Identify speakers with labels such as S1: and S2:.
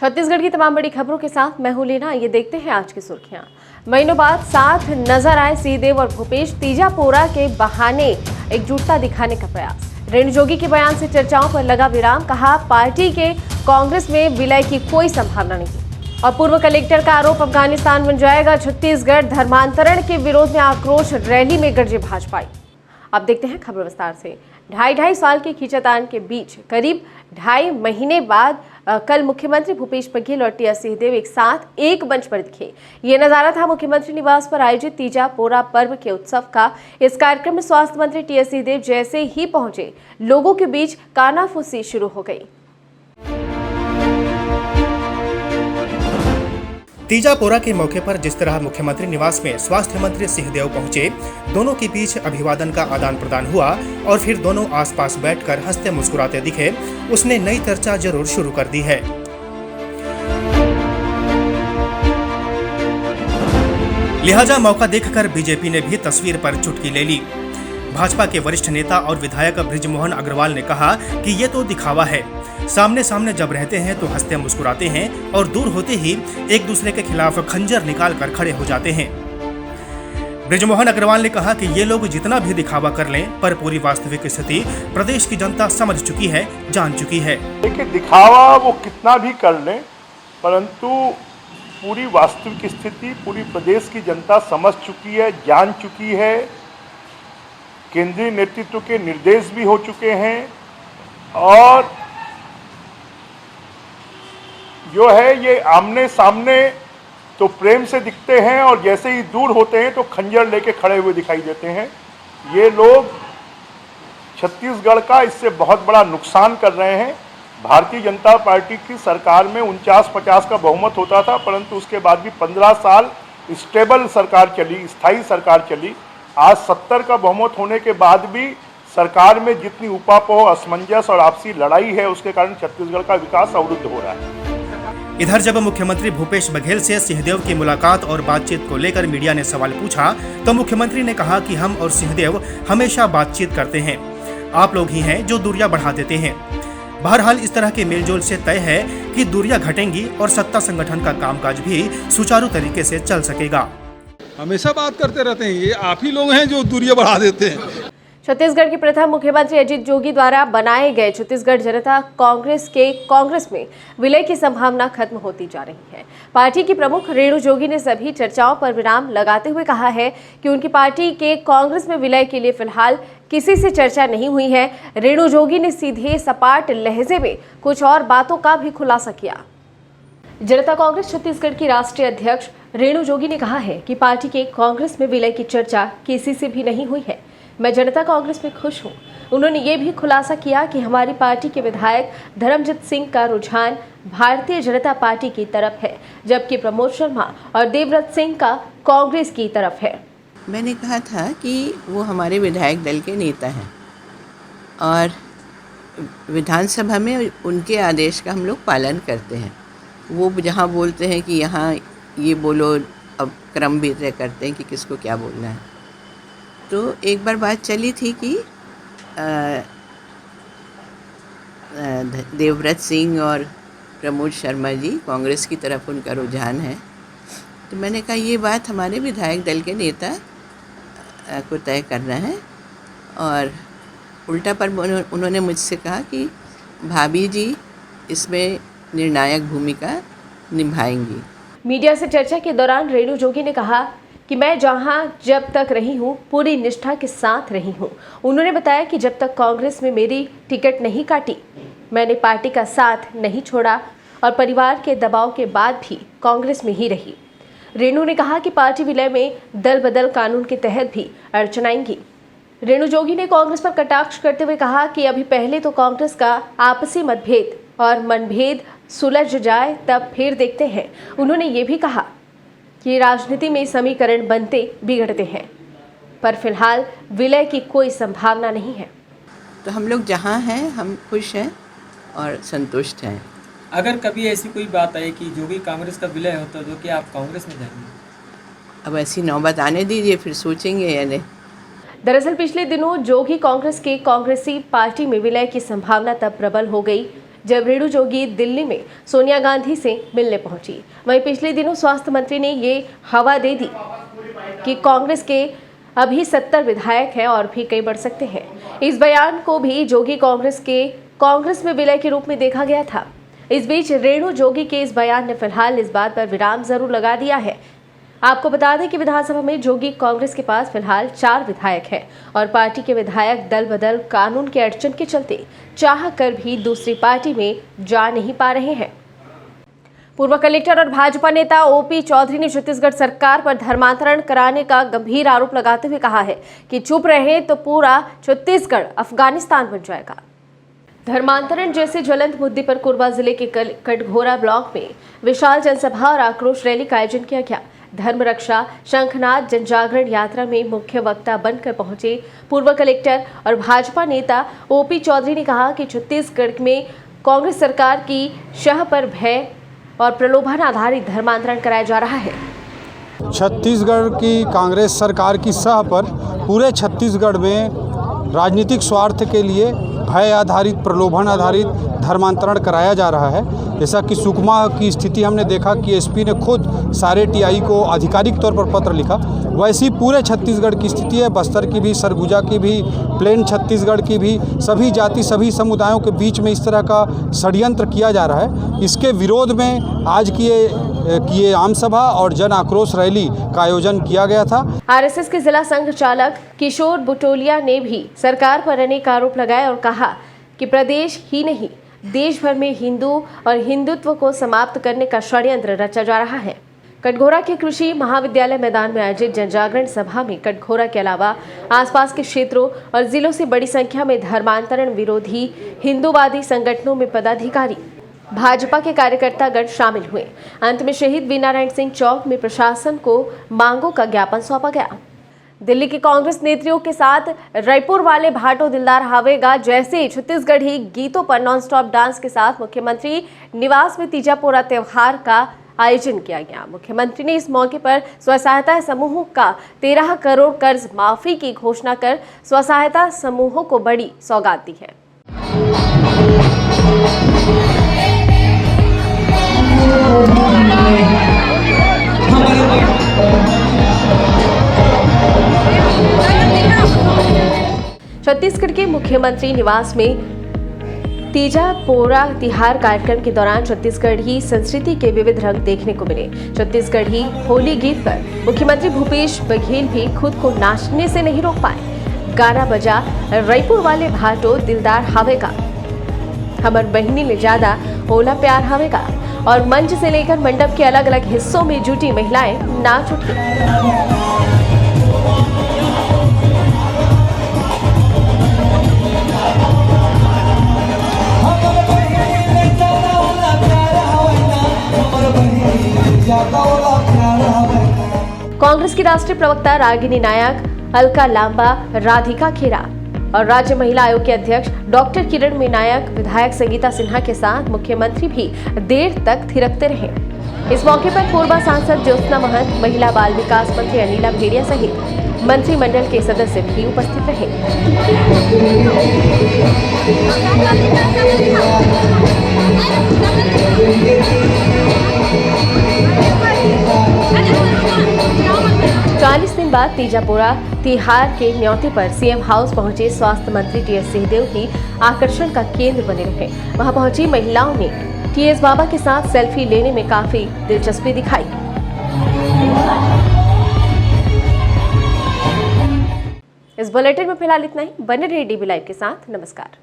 S1: छत्तीसगढ़ की तमाम बड़ी खबरों के साथ मैं हूं लीना। ये देखते हैं आज की सुर्खियां। महीनों बाद साथ नजर आए सिंहदेव और भूपेश। तीजा पोरा के बहाने एकजुटता दिखाने का प्रयास। रेणु जोगी के बयान से चर्चाओं पर लगा विराम। कहा पार्टी के कांग्रेस में विलय की कोई संभावना नहीं। और पूर्व कलेक्टर का आरोप अफगानिस्तान बन जाएगा छत्तीसगढ़। धर्मांतरण के विरोध में आक्रोश रैली में गरजे भाजपाई। अब देखते हैं खबर विस्तार से। ढाई साल के खींचातान के बीच करीब 2.5 महीने बाद कल मुख्यमंत्री भूपेश बघेल और टीएस सिंहदेव एक साथ एक मंच पर दिखे। ये नजारा था मुख्यमंत्री निवास पर आयोजित तीजा पोरा पर्व के उत्सव का। इस कार्यक्रम में स्वास्थ्य मंत्री टीएस सिंहदेव जैसे ही पहुंचे, लोगों के बीच कानाफूसी शुरू हो गई।
S2: तीजा पोरा के मौके पर जिस तरह मुख्यमंत्री निवास में स्वास्थ्य मंत्री सिंहदेव पहुंचे, दोनों के बीच अभिवादन का आदान प्रदान हुआ और फिर दोनों आसपास बैठकर हंसते मुस्कुराते दिखे, उसने नई चर्चा जरूर शुरू कर दी है। लिहाजा मौका देखकर बीजेपी ने भी तस्वीर पर चुटकी ले ली। भाजपा के वरिष्ठ नेता और विधायक बृजमोहन अग्रवाल ने कहा कि ये तो दिखावा है, सामने सामने जब रहते हैं तो हंसते मुस्कुराते हैं और दूर होते ही एक दूसरे के खिलाफ खंजर निकाल कर खड़े हो जाते हैं। बृजमोहन अग्रवाल ने कहा कि ये लोग जितना भी दिखावा कर लें, पर पूरी वास्तविक स्थिति प्रदेश की जनता समझ चुकी है, जान चुकी है।
S3: देखिए, दिखावा वो कितना भी कर लें, परंतु पूरी वास्तविक स्थिति पूरी प्रदेश की जनता समझ चुकी है, जान चुकी है। केंद्रीय नेतृत्व के निर्देश भी हो चुके हैं और जो है ये आमने सामने तो प्रेम से दिखते हैं और जैसे ही दूर होते हैं तो खंजर लेके खड़े हुए दिखाई देते हैं। ये लोग छत्तीसगढ़ का इससे बहुत बड़ा नुकसान कर रहे हैं। भारतीय जनता पार्टी की सरकार में 49-50 का बहुमत होता था, परंतु उसके बाद भी 15 साल स्टेबल सरकार चली, स्थायी सरकार चली। आज 70 का बहुमत होने के बाद भी सरकार में जितनी उपापोह, असमंजस और आपसी लड़ाई है, उसके कारण छत्तीसगढ़ का विकास अवरुद्ध हो रहा है।
S2: इधर जब मुख्यमंत्री भूपेश बघेल से सिंहदेव की मुलाकात और बातचीत को लेकर मीडिया ने सवाल पूछा, तो मुख्यमंत्री ने कहा कि हम और सिंहदेव हमेशा बातचीत करते हैं, आप लोग ही हैं जो दूरियां बढ़ा देते हैं। बहरहाल इस तरह के मेलजोल से तय है कि दूरियां घटेंगी और सत्ता संगठन का कामकाज भी सुचारू तरीके से चल सकेगा।
S4: हमेशा बात करते रहते हैं, ये आप ही लोग हैं जो दूरियां बढ़ा देते हैं।
S1: छत्तीसगढ़ के प्रथम मुख्यमंत्री अजीत जोगी द्वारा बनाए गए छत्तीसगढ़ जनता कांग्रेस के कांग्रेस में विलय की संभावना खत्म होती जा रही है। पार्टी की प्रमुख रेणु जोगी ने सभी चर्चाओं पर विराम लगाते हुए कहा है कि उनकी पार्टी के कांग्रेस में विलय के लिए फिलहाल किसी से चर्चा नहीं हुई है। रेणु जोगी ने सीधे सपाट लहजे में कुछ और बातों का भी खुलासा किया। जनता कांग्रेस छत्तीसगढ़ की राष्ट्रीय अध्यक्ष रेणु जोगी ने कहा है कि पार्टी के कांग्रेस में विलय की चर्चा किसी से भी नहीं हुई है। मैं जनता कांग्रेस में खुश हूं। उन्होंने ये भी खुलासा किया कि हमारी पार्टी के विधायक धर्मजीत सिंह का रुझान भारतीय जनता पार्टी की तरफ है, जबकि प्रमोद शर्मा और देवव्रत सिंह का कांग्रेस की तरफ है।
S5: मैंने कहा था कि वो हमारे विधायक दल के नेता हैं और विधानसभा में उनके आदेश का हम लोग पालन करते हैं। वो जहाँ बोलते हैं कि यहाँ ये बोलो, अब क्रम भी तय करते हैं कि किसको क्या बोलना है। तो एक बार बात चली थी कि देवव्रत सिंह और प्रमोद शर्मा जी कांग्रेस की तरफ उनका रुझान है। तो मैंने कहा ये बात हमारे विधायक दल के नेता को तय करना है। और उल्टा पर उन्होंने मुझसे कहा कि भाभी जी इसमें निर्णायक भूमिका निभाएंगी।
S1: मीडिया से चर्चा के दौरान रेणु जोगी ने कहा कि मैं जहां जब तक रही हूं पूरी निष्ठा के साथ रही हूं। उन्होंने बताया कि जब तक कांग्रेस में मेरी टिकट नहीं काटी, मैंने पार्टी का साथ नहीं छोड़ा और परिवार के दबाव के बाद भी कांग्रेस में ही रही। रेणु ने कहा कि पार्टी विलय में दल बदल कानून के तहत भी अड़चन आएंगी। रेणु जोगी ने कांग्रेस पर कटाक्ष करते हुए कहा कि अभी पहले तो कांग्रेस का आपसी मतभेद और मनभेद सुलझ जाए, तब फिर देखते हैं। उन्होंने ये भी कहा कि राजनीति में समीकरण बनते बिगड़ते हैं, पर फिलहाल विलय की कोई संभावना नहीं है।
S5: तो हम लोग जहाँ हैं हम खुश हैं और संतुष्ट हैं।
S6: अगर कभी ऐसी कोई बात आए कि जोगी कांग्रेस का विलय होता तो क्या आप कांग्रेस में जाएंगे?
S5: अब ऐसी नौबत आने दीजिए, फिर सोचेंगे या नहीं।
S1: दरअसल पिछले दिनों जोगी कांग्रेस के कांग्रेसी पार्टी में विलय की संभावना तब प्रबल हो गई जब रेणु जोगी दिल्ली में सोनिया गांधी से मिलने पहुंची। वहीं पिछले दिनों स्वास्थ्य मंत्री ने ये हवा दे दी कि कांग्रेस के अभी 70 विधायक हैं और भी कई बढ़ सकते हैं। इस बयान को भी जोगी कांग्रेस में विलय के रूप में देखा गया था। इस बीच रेणु जोगी के इस बयान ने फिलहाल इस बात पर विराम जरूर लगा दिया है। आपको बता दें कि विधानसभा में जोगी कांग्रेस के पास फिलहाल 4 विधायक हैं और पार्टी के विधायक दल बदल कानून के अड़चन के चलते चाह कर भी दूसरी पार्टी में जा नहीं पा रहे हैं। पूर्व कलेक्टर और भाजपा नेता ओपी चौधरी ने छत्तीसगढ़ सरकार पर धर्मांतरण कराने का गंभीर आरोप लगाते हुए कहा है कि चुप रहे तो पूरा छत्तीसगढ़ अफगानिस्तान बन जाएगा। धर्मांतरण जैसे ज्वलंत मुद्दे पर कोरबा जिले के कटघोरा ब्लॉक में विशाल जनसभा और आक्रोश रैली का आयोजन किया गया। धर्म रक्षा शंखनाद जनजागरण यात्रा में मुख्य वक्ता बनकर पहुंचे पूर्व कलेक्टर और भाजपा नेता ओपी चौधरी ने कहा कि छत्तीसगढ़ में कांग्रेस सरकार की शह पर भय और प्रलोभन आधारित धर्मांतरण कराया जा रहा है।
S7: छत्तीसगढ़ की कांग्रेस सरकार की सह पर पूरे छत्तीसगढ़ में राजनीतिक स्वार्थ के लिए भय आधारित प्रलोभन आधारित धर्मांतरण कराया जा रहा है। जैसा कि सुकमा की स्थिति हमने देखा कि एसपी ने खुद सारे टीआई को आधिकारिक तौर पर पत्र लिखा, वैसी पूरे छत्तीसगढ़ की स्थिति है। बस्तर की भी, सरगुजा की भी, प्लेन छत्तीसगढ़ की भी, सभी जाति सभी समुदायों के बीच में इस तरह का षड्यंत्र किया जा रहा है। इसके विरोध में आज की ये आम सभा और जन आक्रोश रैली का आयोजन किया गया था।
S1: आरएसएस के जिला संघ चालक किशोर बुटोलिया ने भी सरकार पर अनेक आरोप लगाए और कहा कि प्रदेश ही नहीं देश भर में हिंदू और हिंदुत्व को समाप्त करने का षड्यंत्र रचा जा रहा है। कटघोरा के कृषि महाविद्यालय मैदान में आयोजित जनजागरण सभा में कटघोरा के अलावा आसपास के क्षेत्रों और जिलों से बड़ी संख्या में धर्मांतरण विरोधी हिंदूवादी संगठनों में पदाधिकारी भाजपा के कार्यकर्तागण शामिल हुए। अंत में शहीद वीरनारायण सिंह चौक में प्रशासन को मांगों का ज्ञापन सौंपा गया। दिल्ली के कांग्रेस नेत्रियों के साथ रायपुर वाले भाटो दिलदार हावेगा जैसे छत्तीसगढ़ी गीतों पर नॉनस्टॉप डांस के साथ मुख्यमंत्री निवास में तीजा पोरा त्योहार का आयोजन किया गया। मुख्यमंत्री ने इस मौके पर स्व सहायता समूहों का 13 करोड़ कर्ज माफी की घोषणा कर स्व सहायता समूहों को बड़ी सौगात दी है। 'छत्तीसगढ़ के मुख्यमंत्री निवास में तीजा पोरा तिहार कार्यक्रम के दौरान छत्तीसगढ़ी संस्कृति के विविध रंग देखने को मिले। छत्तीसगढ़ी होली गीत पर मुख्यमंत्री भूपेश बघेल भी खुद को नाचने से नहीं रोक पाए। गाना बजा रायपुर वाले भाटो दिलदार हावेगा, हमर बहिनी ले ज्यादा ओला प्यार हावेगा और मंच से लेकर मंडप के अलग अलग हिस्सों में जुटी महिलाएं नाच उठी। कांग्रेस की राष्ट्रीय प्रवक्ता रागिनी नायक, अलका लांबा, राधिका खेरा और राज्य महिला आयोग के अध्यक्ष डॉक्टर किरण मीनायक, विधायक संगीता सिन्हा के साथ मुख्यमंत्री भी देर तक थिरकते रहे। इस मौके पर कोरबा सांसद ज्योत्सना महंत, महिला बाल विकास मंत्री अनिला भेड़िया सहित मंत्रिमंडल के सदस्य भी उपस्थित रहे। 40 दिन बाद तीजापुरा तिहार के न्योते पर सीएम हाउस पहुंचे स्वास्थ्य मंत्री टीएस सिंहदेव ही आकर्षण का केंद्र बने रहे। वहां पहुंची महिलाओं ने टीएस बाबा के साथ सेल्फी लेने में काफी दिलचस्पी दिखाई। इस बुलेटिन में फिलहाल इतना ही। बने रहिए डीबी लाइव के साथ। नमस्कार।